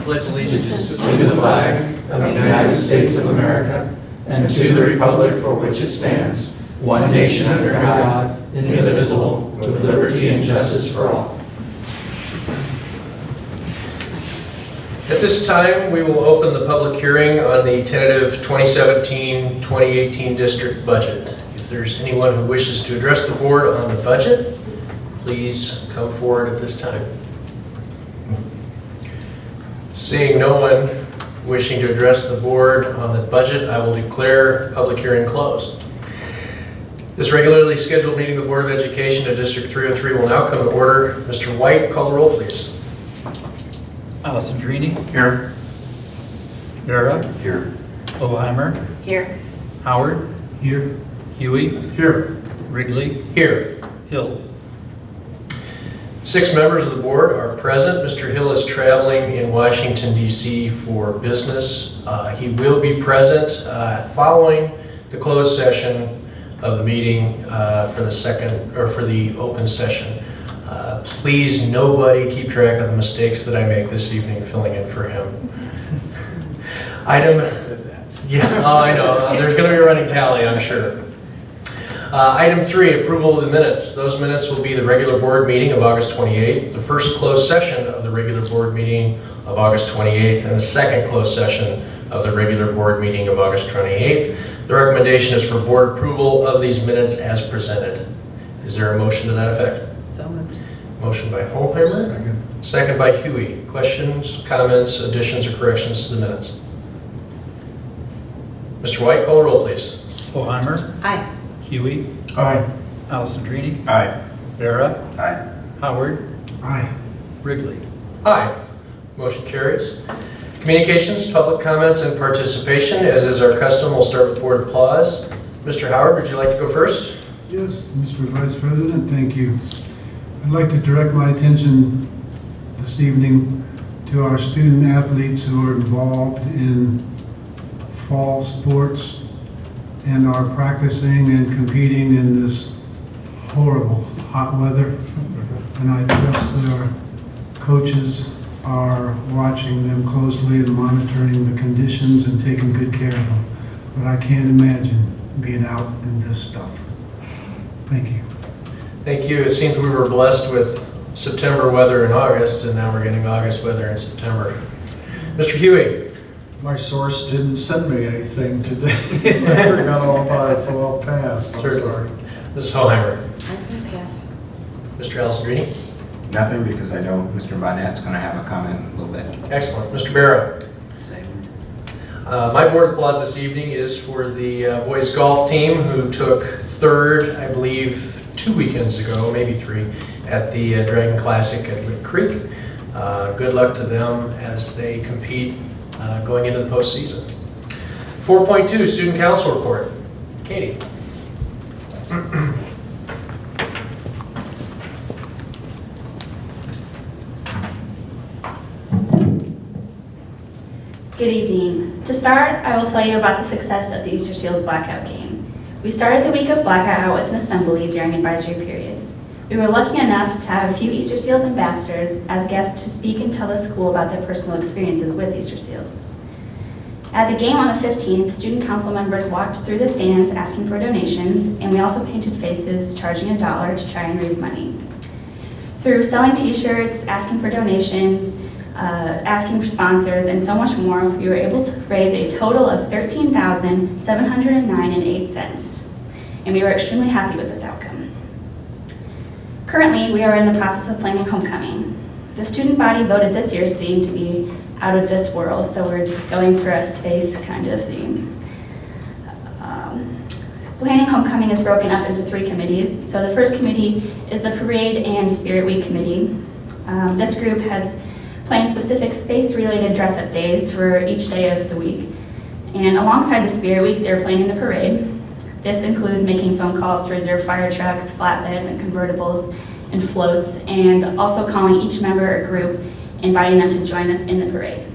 Pledge allegiance to the flag of the United States of America and to the republic for which it stands, one nation under God, indivisible, with liberty and justice for all. At this time, we will open the public hearing on the tentative 2017-2018 district budget. If there's anyone who wishes to address the board on the budget, please come forward at this time. Seeing no one wishing to address the board on the budget, I will declare public hearing closed. This regularly scheduled meeting of the Board of Education of District 303 will now come to order. Mr. White, call the roll, please. Allison Drini. Here. Vera. Here. Oheimer. Here. Howard. Here. Huey. Here. Wrigley. Here. Hill. 6 members of the board are present. Mr. Hill is traveling in Washington, D.C. for business. He will be present following the closed session of the meeting for the open session. Please, nobody keep track of the mistakes that I make this evening filling in for him. I know. There's going to be a running tally, I'm sure. Item 3, approval of the minutes. Those minutes will be the regular board meeting of August 28th, the first closed session of the regular board meeting of August 28th, and the second closed session of the regular board meeting of August 28th. The recommendation is for board approval of these minutes as presented. Is there a motion to that effect? So moved. Motion by Holheimer. Second by Huey. Questions, comments, additions, or corrections to the minutes? Mr. White, call the roll, please. Oheimer. Aye. Huey. Aye. Allison Drini. Aye. Vera. Aye. Howard. Aye. Wrigley. Aye. Motion carries. Communications, public comments, and participation. As is our custom, we'll start with board applause. Mr. Howard, would you like to go first? Yes, Mr. Vice President, thank you. I'd like to direct my attention this evening to our student athletes who are involved in fall sports and are practicing and competing in this horrible hot weather. And I trust that our coaches are watching them closely and monitoring the conditions and taking good care of them. But I can't imagine being out in this stuff. Thank you. Thank you. It seems we were blessed with September weather in August, and now we're getting August weather in September. Mr. Huey. My source didn't send me anything today. I forgot all about it, so I'll pass. I'm sorry. Ms. Holheimer. I'm going to pass. Mr. Alessandrini. Nothing, because I know Mr. Bonnett's going to have a comment in a little bit. Excellent. Mr. Barra. Same. My board applause this evening is for the boys golf team who took third, I believe, 2 weekends ago, maybe 3, at the Dragon Classic at Lick Creek. Good luck to them as they compete going into the postseason. 4.2, Student Council Report. Katie. Good evening. To start, I will tell you about the success of the Easter Seals Blackout game. We started the week of Blackout out with an assembly during advisory periods. We were lucky enough to have a few Easter Seals ambassadors as guests to speak and tell the school about their personal experiences with Easter Seals. At the game on the 15th, student council members walked through the stands asking for donations, and we also painted faces charging $1 to try and raise money. Through selling t-shirts, asking for donations, asking for sponsors, and so much more, we were able to raise a total of $13,709.08, and we were extremely happy with this outcome. Currently, we are in the process of planning homecoming. The student body voted this year's theme to be out of this world, so we're going for a space kind of theme. Planning homecoming is broken up into 3 committees. So the first committee is the Parade and Spirit Week committee. This group has planned specific space-related dress-up days for each day of the week. And alongside the Spirit Week, they're planning the parade. This includes making phone calls to reserve fire trucks, flatbeds, and convertibles, and floats, and also calling each member or group, inviting them to join us in the parade.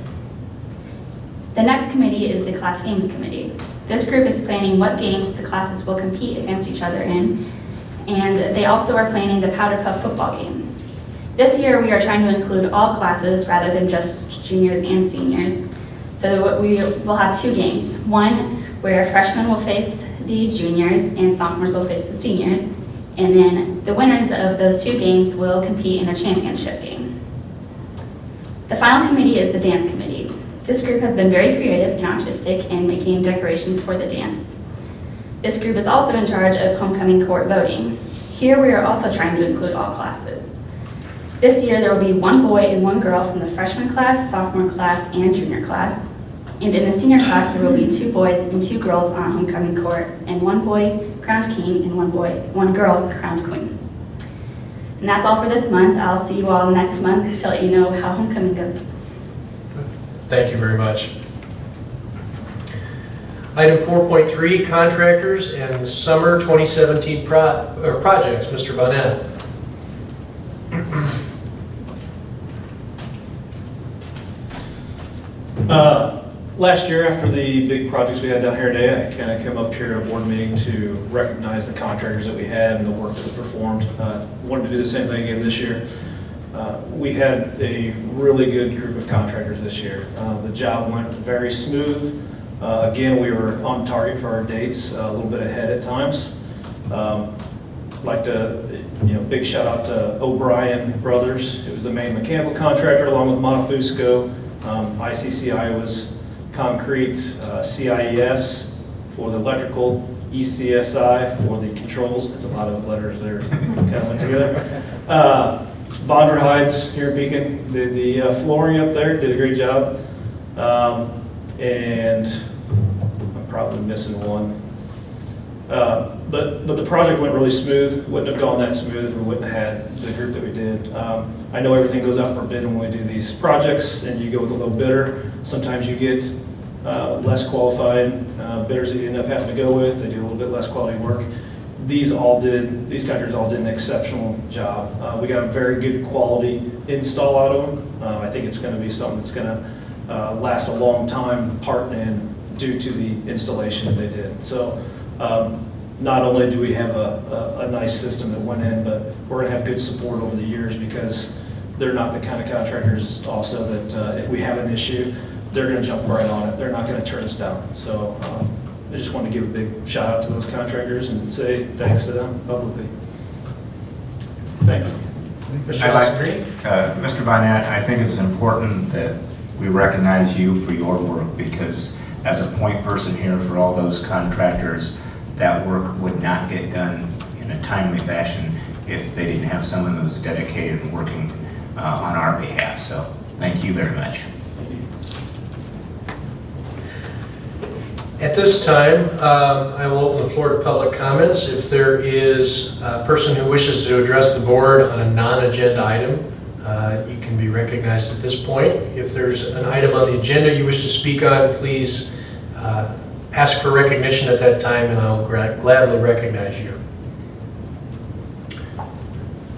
The next committee is the Class Games Committee. This group is planning what games the classes will compete against each other in, and they also are planning the Powder Puff football game. This year, we are trying to include all classes rather than just juniors and seniors. So we will have two games. One where freshmen will face the juniors and sophomores will face the seniors. And then the winners of those two games will compete in a championship game. The final committee is the dance committee. This group has been very creative and artistic in making decorations for the dance. This group is also in charge of homecoming court voting. Here we are also trying to include all classes. This year there will be one boy and one girl from the freshman class, sophomore class, and junior class. And in the senior class there will be two boys and two girls on homecoming court, and one boy crowned king and one girl crowned queen. And that's all for this month. I'll see you all next month to let you know how homecoming goes. Thank you very much. Item 4.3, contractors and summer 2017 projects. Mr. Bonnet. Last year, after the big projects we had down here today, I kind of came up here at a board meeting to recognize the contractors that we had and the work that was performed. Wanted to do the same thing again this year. We had a really good group of contractors this year. The job went very smooth. Again, we were on target for our dates, a little bit ahead at times. Like to, big shout out to O'Brien Brothers. It was the main mechanical contractor along with Montefusco. ICCI was concrete, CIES for the electrical, ECSI for the controls. It's a lot of letters there, kind of went together. Bonder Hides here in Beacon did the flooring up there, did a great job. And I'm probably missing one. But the project went really smooth. Wouldn't have gone that smooth if we wouldn't have had the group that we did. I know everything goes out for bid when we do these projects, and you go with a low bidder. Sometimes you get less qualified bidders that you end up having to go with. They do a little bit less quality work. These contractors all did an exceptional job. We got a very good quality install out of them. I think it's going to be something that's going to last a long time, part and due to the installation that they did. So not only do we have a nice system that went in, but we're going to have good support over the years because they're not the kind of contractors also that if we have an issue, they're going to jump right on it. They're not going to turn us down. So I just want to give a big shout out to those contractors and say thanks to them publicly. Thanks. Mr. Bonnet, I think it's important that we recognize you for your work because as a point person here for all those contractors, that work would not get done in a timely fashion if they didn't have someone that was dedicated and working on our behalf. So thank you very much. At this time, I will open the floor to public comments. If there is a person who wishes to address the board on a non-agenda item, you can be recognized at this point. If there's an item on the agenda you wish to speak on, please ask for recognition at that time and I'll gladly recognize you.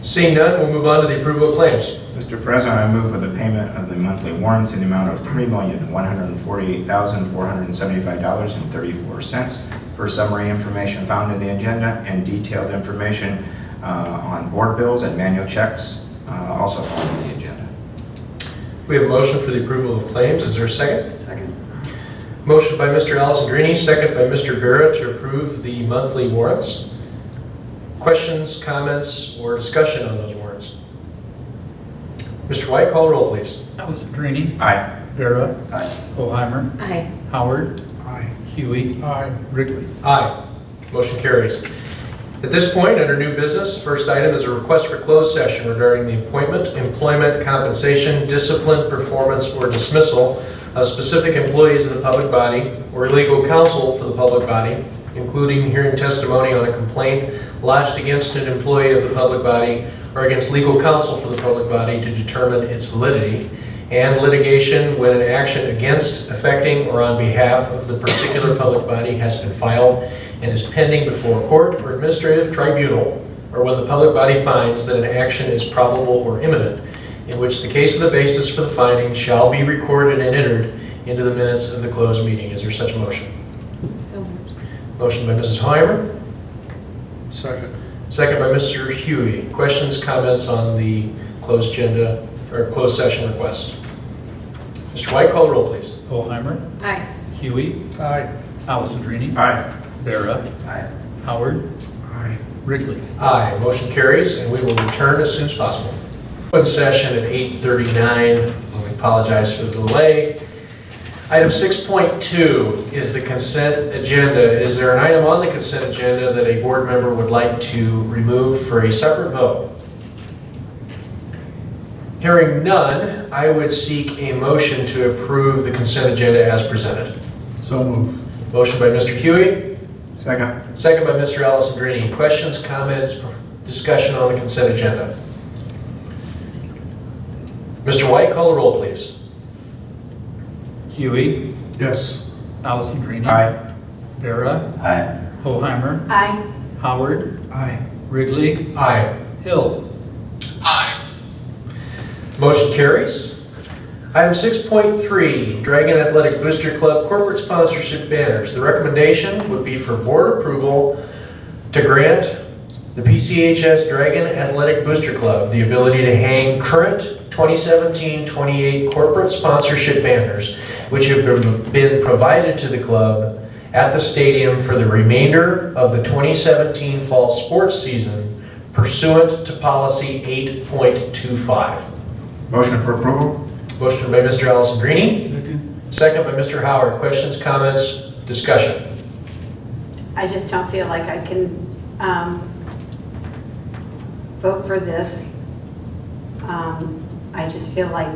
Seeing none, we'll move on to the approval of claims. Mr. President, I move for the payment of the monthly warrants in the amount of $3,148,475.34 per summary information found in the agenda and detailed information on board bills and manual checks also found in the agenda. We have a motion for the approval of claims. Is there a second? Second. Motion by Mr. Alessandrini, second by Mr. Barrett to approve the monthly warrants. Questions, comments, or discussion on those warrants? Mr. White, call the roll, please. Alessandrini. Aye. Vera. Aye. Oheimer. Aye. Howard. Aye. Huey. Aye. Wrigley. Aye. Motion carries. At this point, under new business, first item is a request for closed session regarding the appointment, employment, compensation, discipline, performance, or dismissal of specific employees of the public body or legal counsel for the public body, including hearing testimony on a complaint lodged against an employee of the public body or against legal counsel for the public body to determine its validity, and litigation when an action against, affecting, or on behalf of the particular public body has been filed and is pending before a court or administrative tribunal, or when the public body finds that an action is probable or imminent, in which the case of the basis for the finding shall be recorded and entered into the minutes of the closed meeting. Is there such a motion? So moved. Motion by Mrs. Heimer, Second. second by Mr. Huey. Questions, comments on the closed agenda, or closed session request. Mr. White, call the roll, please. Holheimer. Aye. Huey. Aye. Alessandrini. Aye. Vera. Aye. Howard. Aye. Wrigley. Aye, motion carries, and we will return as soon as possible. Open session at 8:39. We apologize for the delay. Item 6.2 is the consent agenda. Is there an item on the consent agenda that a board member would like to remove for a separate vote? Hearing none, I would seek a motion to approve the consent agenda as presented. So move. Motion by Mr. Huey, Second. second by Mr. Alessandrini. Questions, comments, discussion on the consent agenda? Mr. White, call the roll, please. Huey. Yes. Alessandrini. Aye. Vera. Aye. Holheimer. Aye. Howard. Aye. Wrigley. Aye. Hill. Motion carries. Item 6.3, Dragon Athletic Booster Club corporate sponsorship banners. The recommendation would be for board approval to grant the PCHS Dragon Athletic Booster Club the ability to hang current 2017-28 corporate sponsorship banners, which have been provided to the club at the stadium for the remainder of the 2017 fall sports season pursuant to policy 8.25. Motion for approval? Motion by Mr. Alessandrini, Second. second by Mr. Howard. Questions, comments, discussion? I just don't feel like I can vote for this. I just feel like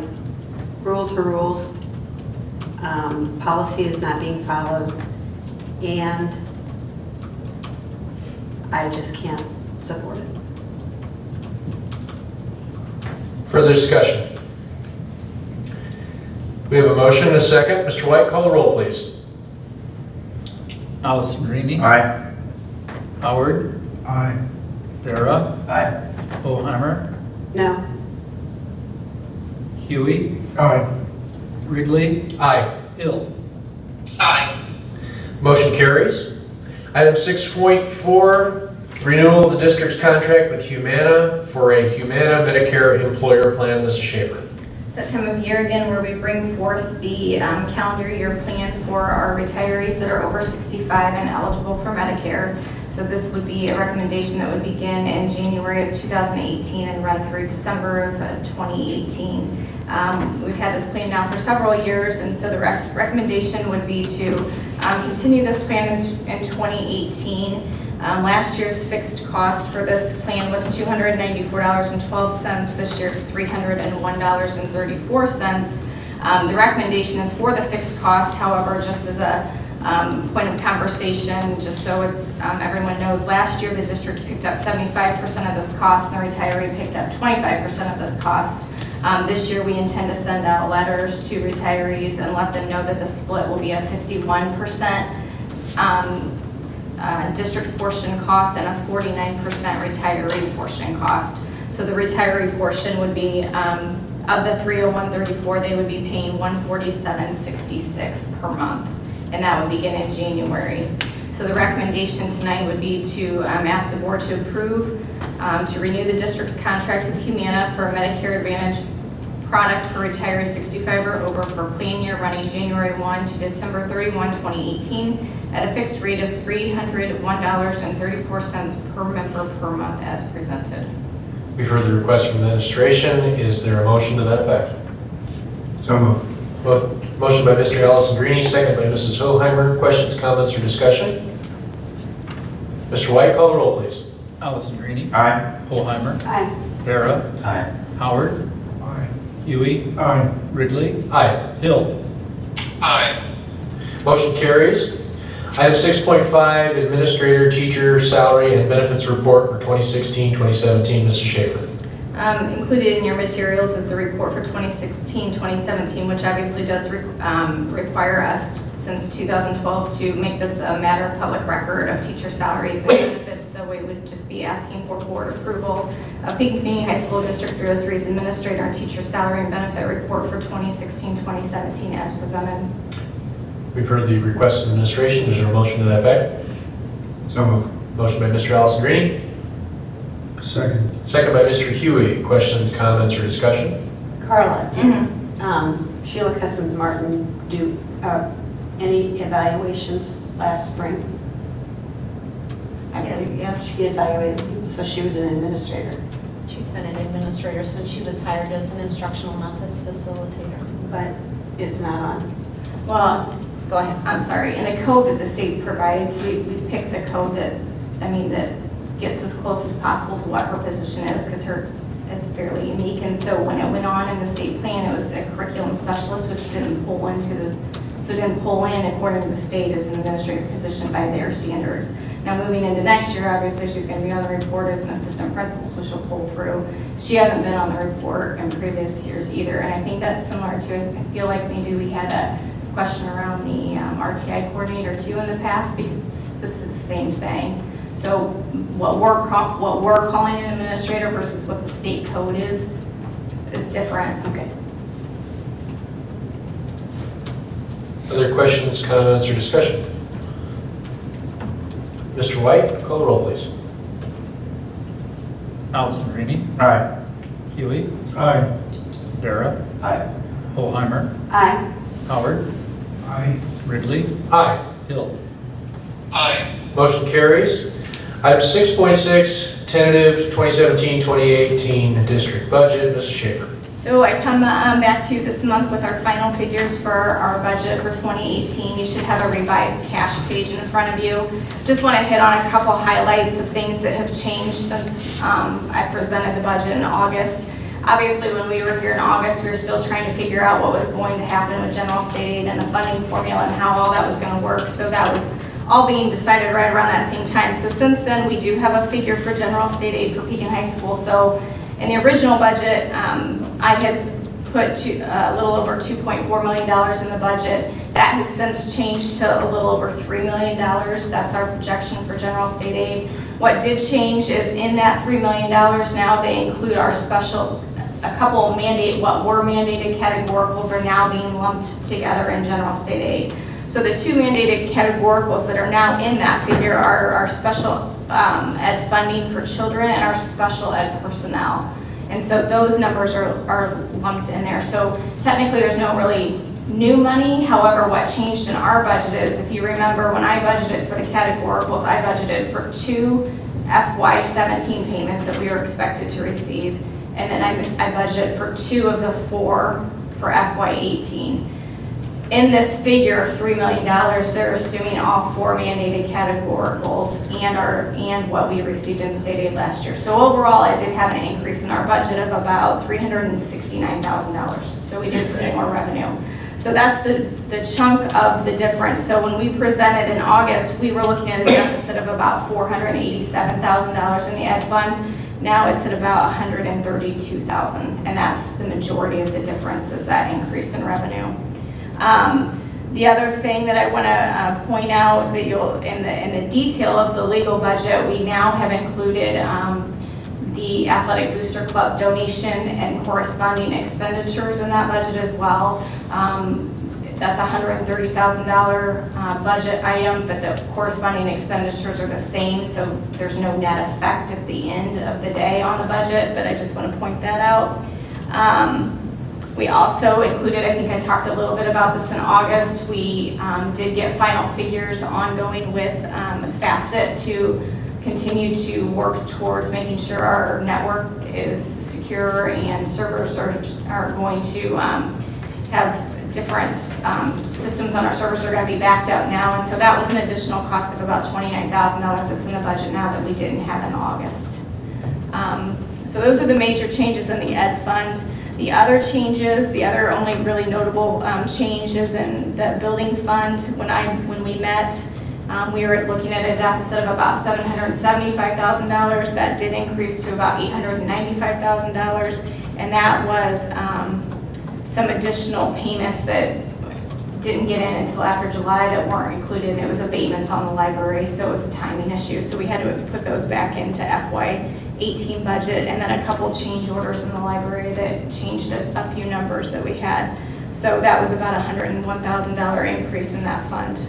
rules are rules. Policy is not being followed. And I just can't support it. Further discussion? We have a motion and a second. Mr. White, call the roll, please. Alessandrini. Aye. Howard. Aye. Vera. Aye. Holheimer. No. Huey. Aye. Wrigley. Aye. Hill. Motion carries. Item 6.4, renewal of the district's contract with Humana for a Humana Medicare employer plan. Mrs. Schaefer. It's that time of year again where we bring forth the calendar year plan for our retirees that are over 65 and eligible for Medicare. So this would be a recommendation that would begin in January of 2018 and run through December of 2018. We've had this plan now for several years, and so the recommendation would be to continue this plan in 2018. Last year's fixed cost for this plan was $294.12. This year's $301.34. The recommendation is for the fixed cost. However, just as a point of conversation, just so it's everyone knows, last year the district picked up 75% of this cost and the retiree picked up 25% of this cost. This year we intend to send out letters to retirees and let them know that the split will be a 51% district portion cost and a 49% retiree portion cost. So the retiree portion would be, of the $301.34, they would be paying $147.66 per month, and that would begin in January. So the recommendation tonight would be to ask the board to approve to renew the district's contract with Humana for a Medicare Advantage product for retirees 65 or over for plan year running January 1 to December 31, 2018 at a fixed rate of $301.34 per member per month as presented. We've heard the request from the administration. Is there a motion to that effect? So moved. Motion by Mr. Alessandrini, second by Mrs. Holheimer. Questions, comments, or discussion? Mr. White, call the roll, please. Alessandrini. Aye. Holheimer. Aye. Vera. Aye. Howard. Aye. Huey. Aye. Wrigley. Aye. Hill. Motion carries. Item 6.5, Administrator, Teacher, Salary, and Benefits Report for 2016-2017. Mrs. Schaefer. Included in your materials is the report for 2016-2017, which obviously does require us since 2012 to make this a matter of public record of teacher salaries and benefits. So we would just be asking for board approval of Pekin Community High School District 303's Administrator and Teacher Salary and Benefit Report for 2016-2017 as presented. We've heard the request of administration. Is there a motion to that effect? So moved. Motion by Mr. Alessandrini, Second. Second by Mr. Huey. Questions, comments, or discussion? Carla, did Mhm. Sheila Cousins Martin do any evaluations last spring? I believe, yes. She evaluated, so she was an administrator, She's been an administrator since she was hired as an instructional methods facilitator. but it's not on. Well, Go ahead. I'm sorry, in the code that the state provides, we pick the code that gets as close as possible to what her position is, because it's fairly unique. And so when it went on in the state plan, it was a curriculum specialist, which didn't pull in according to the state as an administrative position by their standards. Now, moving into next year, obviously, she's going to be on the report as an assistant principal, so she'll pull through. She hasn't been on the report in previous years either, and I think that's similar to, I feel like maybe we had a question around the RTI coordinator too in the past, because it's the same thing. So what we're calling an administrator versus what the state code is different. Okay. Other questions, comments, or discussion? Mr. White, call the roll, please. Allison Rainey. Aye. Huey. Aye. Vera. Aye. Holheimer. Aye. Howard. Aye. Ridley. Aye. Hill. Motion carries. Item 6.6, tentative 2017-2018 district budget. Mrs. Schaefer. So I come back to you this month with our final figures for our budget for 2018. You should have a revised cash page in front of you. Just want to hit on a couple highlights of things that have changed since I presented the budget in August. Obviously, when we were here in August, we were still trying to figure out what was going to happen with general state aid and the funding formula and how all that was going to work. So that was all being decided right around that same time. So since then, we do have a figure for general state aid for Pekin High School. So in the original budget, I had put a little over $2.4 million in the budget. That has since changed to a little over $3 million. That's our projection for general state aid. What did change is in that $3 million now, they include our a couple of what were mandated categoricals are now being lumped together in general state aid. So the two mandated categoricals that are now in that figure are our special ed funding for children and our special ed personnel. And so those numbers are lumped in there. So technically there's no really new money. However, what changed in our budget is, if you remember, when I budgeted for the categoricals, I budgeted for 2 FY17 payments that we were expected to receive. And then I budgeted for 2 of the 4 for FY18. In this figure of $3 million, they're assuming all 4 mandated categoricals and what we received in state aid last year. So overall, I did have an increase in our budget of about $369,000. So we did see more revenue. So that's the chunk of the difference. So when we presented in August, we were looking at a deficit of about $487,000 in the ed fund. Now it's at about $132,000, and that's the majority of the difference, is that increase in revenue. The other thing that I want to point out that you'll in the detail of the legal budget, we now have included the Athletic Booster Club donation and corresponding expenditures in that budget as well. That's a $130,000 budget item, but the corresponding expenditures are the same, so there's no net effect at the end of the day on the budget, but I just want to point that out. We also included, I think I talked a little bit about this in August, we did get final figures ongoing with Facet to continue to work towards making sure our network is secure and servers are going to have different systems on our servers are going to be backed out now. And so that was an additional cost of about $29,000 that's in the budget now that we didn't have in August. So those are the major changes in the ed fund. The other changes, the other only really notable change is in the building fund. When we met, we were looking at a deficit of about $775,000. That did increase to about $895,000, and that was some additional payments that didn't get in until after July that weren't included, and it was abatements on the library, so it was a timing issue. So we had to put those back into FY18 budget, and then a couple change orders in the library that changed a few numbers that we had. So that was about a $101,000 increase in that fund.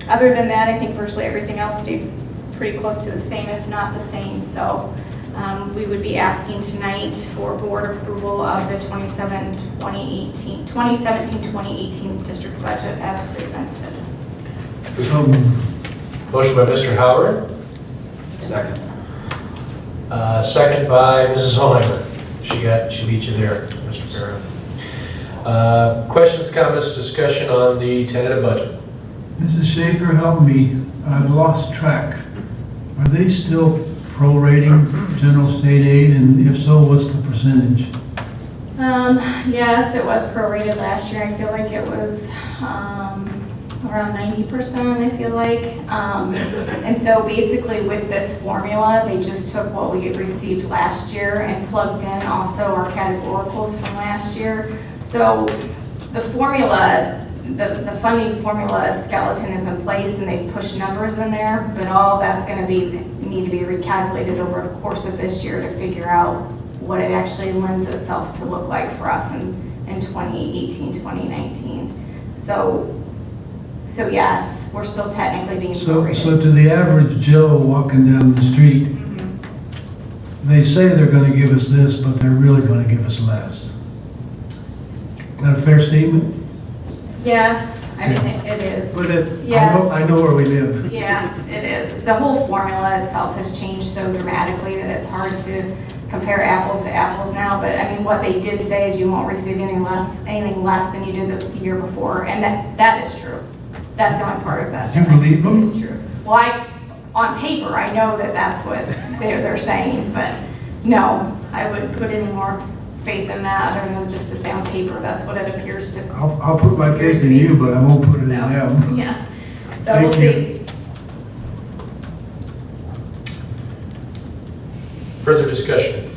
Other than that, I think virtually everything else stayed pretty close to the same, if not the same. So we would be asking tonight for board approval of the 2017-2018 district budget as presented. So moved. Motion by Mr. Howard, Second. second by Mrs. Hohenheimer. She beat you there, Mr. Barrow. Questions, comments, discussion on the tentative budget? Mrs. Schaefer, help me. I've lost track. Are they still prorating general state aid, and if so, what's the percentage? Yes, it was prorated last year. I feel like it was around 90%, I feel like. And so basically with this formula, they just took what we had received last year and plugged in also our categoricals from last year. So the formula, the funding formula skeleton is in place and they've pushed numbers in there, but all that's going to need to be recalculated over the course of this year to figure out what it actually lends itself to look like for us in 2018, 2019. So yes, we're still technically being So prorated. to the average Joe walking down the street, they say they're going to give us this, but they're really going to give us less. Is that a fair statement? Yes, I mean, it is. But I Yes. know where we live. Yeah, it is. The whole formula itself has changed so dramatically that it's hard to compare apples to apples now. But I mean, what they did say is you won't receive anything less than you did the year before, and that is true. That's the only part of that. You believe them? Is true. Well, on paper, I know that that's what they're saying, but no, I wouldn't put any more faith in that other than just to say on paper that's what it appears to. I'll put my faith in you, but I won't put it in them. Yeah. So we'll Thank you. see. Further discussion?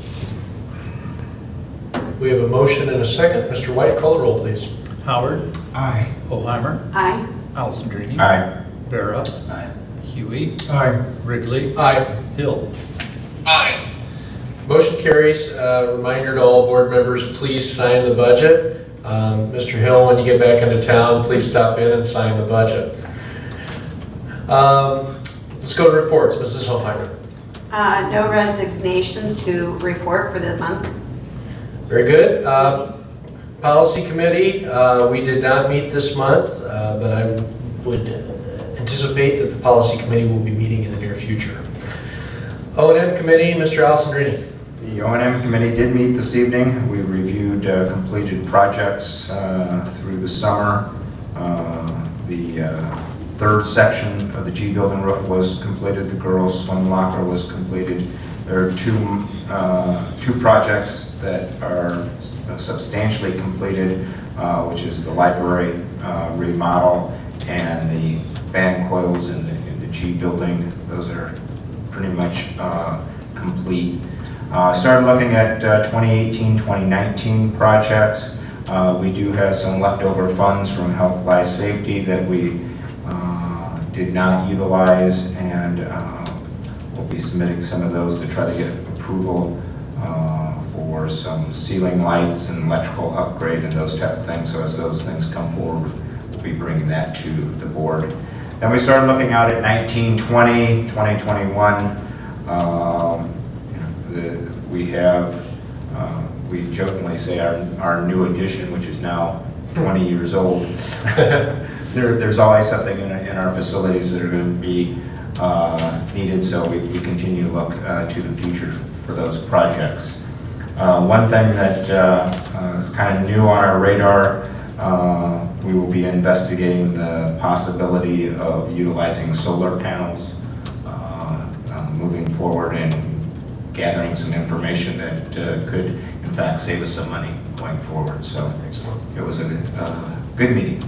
We have a motion and a second. Mr. White, call the roll, please. Howard, Aye. Hohenheimer, Aye. Allison Greeny. Aye. Vera. Huey. Aye. Wrigley. Aye. Hill. Motion carries. Reminder to all board members, please sign the budget. Mr. Hill, when you get back into town, please stop in and sign the budget. Let's go to reports. Mrs. Hohenheimer. No resignations to report for the month. Very good. Policy Committee, we did not meet this month, but I would anticipate that the Policy Committee will be meeting in the near future. O&M Committee, Mr. Allison Greeny. The O&M committee did meet this evening. We reviewed completed projects through the summer. The third section of the G building roof was completed. The girls' swim locker was completed. There are two projects that are substantially completed, which is the library remodel and the fan coils in the G building. Those are pretty much complete. Started looking at 2018-2019 projects. We do have some leftover funds from Health Life Safety that we did not utilize, and we'll be submitting some of those to try to get approval for some ceiling lights and electrical upgrade and those type of things. So as those things come forward, we'll be bringing that to the board. Then we started looking out at 19-20, 2021. We jokingly say our new edition, which is now 20 years old. There's always something in our facilities that are going to be needed, so we continue to look to the future for those projects. One thing that is kind of new on our radar, we will be investigating the possibility of utilizing solar panels moving forward and gathering some information that could, in fact, save us some money going forward. So it was a good meeting.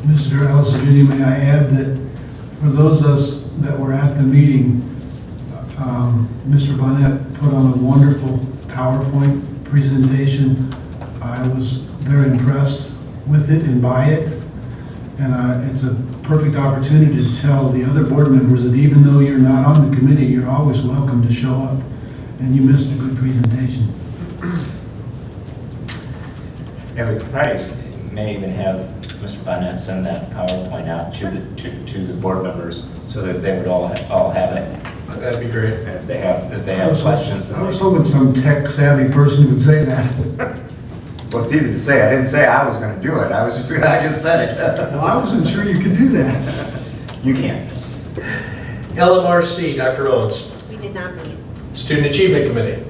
Mr. Allison, may I add that for those of us that were at the meeting, Mr. Bonnet put on a wonderful PowerPoint presentation. I was very impressed with it and by it. And it's a perfect opportunity to tell the other board members that even though you're not on the committee, you're always welcome to show up. And you missed a good presentation. And we probably may even have Mr. Bonnet send that PowerPoint out to the board members so that they would all have it. That'd be great. And if they have questions. I was hoping some tech savvy person would say that. Well, it's easy to say. I didn't say I was going to do it. I just said it. Well, I wasn't sure you could do that. You can. LMRC, Dr. Owens. We did not meet. Student Achievement Committee.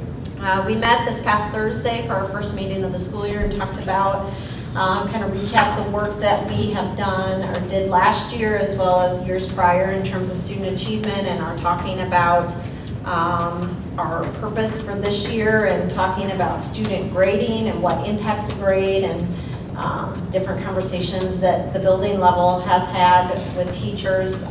We met this past Thursday for our first meeting of the school year and talked about, kind of recap the work that we have done or did last year as well as years prior in terms of student achievement, and are talking about our purpose for this year and talking about student grading and what impacts a grade, and different conversations that the building level has had with teachers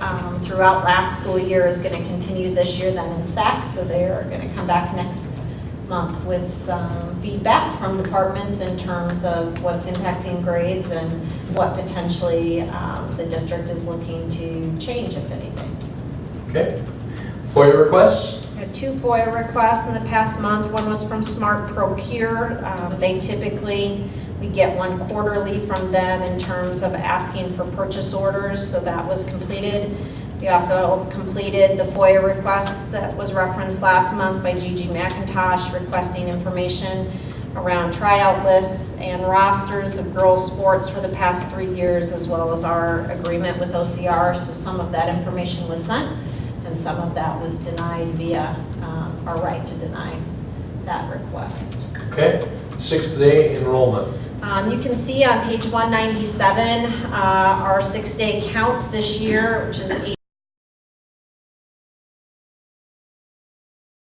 throughout last school year is going to continue this year then in SAC, so they are going to come back next month with some feedback from departments in terms of what's impacting grades and what potentially the district is looking to change, if anything. Okay. FOIA requests. We had 2 FOIA requests in the past month. One was from Smart Procure. We get 1 quarterly from them in terms of asking for purchase orders, so that was completed. We also completed the FOIA request that was referenced last month by Gigi McIntosh, requesting information around tryout lists and rosters of girls' sports for the past 3 years, as well as our agreement with OCR. So some of that information was sent, and some of that was denied via our right to deny that request. Okay. 6th day enrollment. You can see on page 197 our 6-day count this year, which is